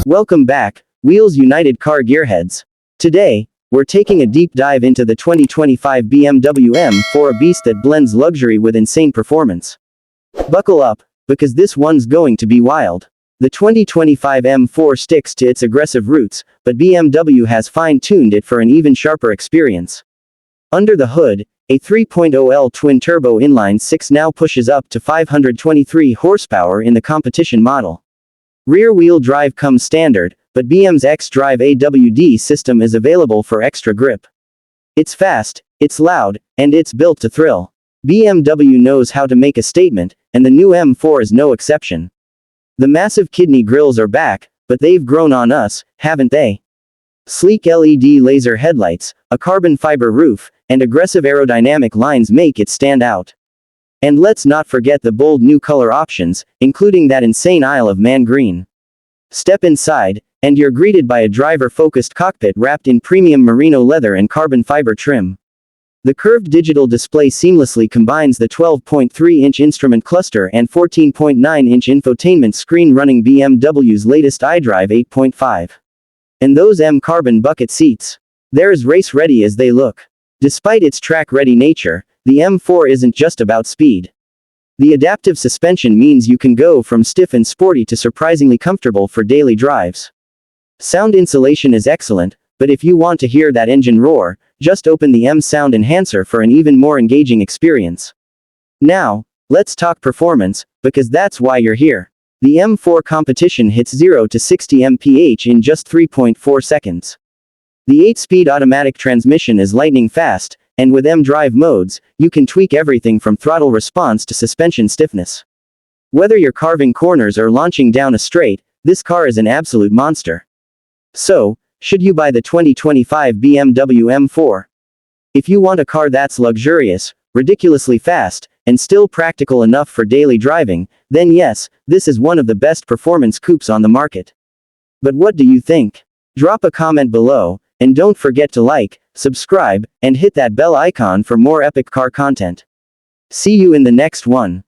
Welcome back, Wheels United car gearheads. Today, we're taking a deep dive into the 2025 BMW M4, a beast that blends luxury with insane performance. Buckle up, because this one's going to be wild. The 2025 M4 sticks to its aggressive roots, but BMW has fine-tuned it for an even sharper experience. Under the hood, a 3.0L twin-turbo inline-six now pushes up to 523 horsepower in the competition model. Rear-wheel drive comes standard, but BM's xDrive AWD system is available for extra grip. It's fast, it's loud, and it's built to thrill. BMW knows how to make a statement, and the new M4 is no exception. The massive kidney grills are back, but they've grown on us, haven't they? Sleek LED laser headlights, a carbon fiber roof, and aggressive aerodynamic lines make it stand out. And let's not forget the bold new color options, including that insane Isle of Man green. Step inside, and you're greeted by a driver-focused cockpit wrapped in premium merino leather and carbon fiber trim. The curved digital display seamlessly combines the 12.3-inch instrument cluster and 14.9-inch infotainment screen running BMW's latest iDrive 8.5. And those M-carbon bucket seats. They're as race-ready as they look. Despite its track-ready nature, the M4 isn't just about speed. The adaptive suspension means you can go from stiff and sporty to surprisingly comfortable for daily drives. Sound insulation is excellent, but if you want to hear that engine roar, just open the M Sound Enhancer for an even more engaging experience. Now, let's talk performance, because that's why you're here. The M4 competition hits 0 to 60 mph in just 3.4 seconds. The 8-speed automatic transmission is lightning fast, and with M-Drive modes, you can tweak everything from throttle response to suspension stiffness. Whether you're carving corners or launching down a straight, this car is an absolute monster. So, should you buy the 2025 BMW M4? If you want a car that's luxurious, ridiculously fast, and still practical enough for daily driving, then yes, this is one of the best performance coupes on the market. But what do you think? Drop a comment below, and don't forget to like, subscribe, and hit that bell icon for more epic car content. See you in the next one.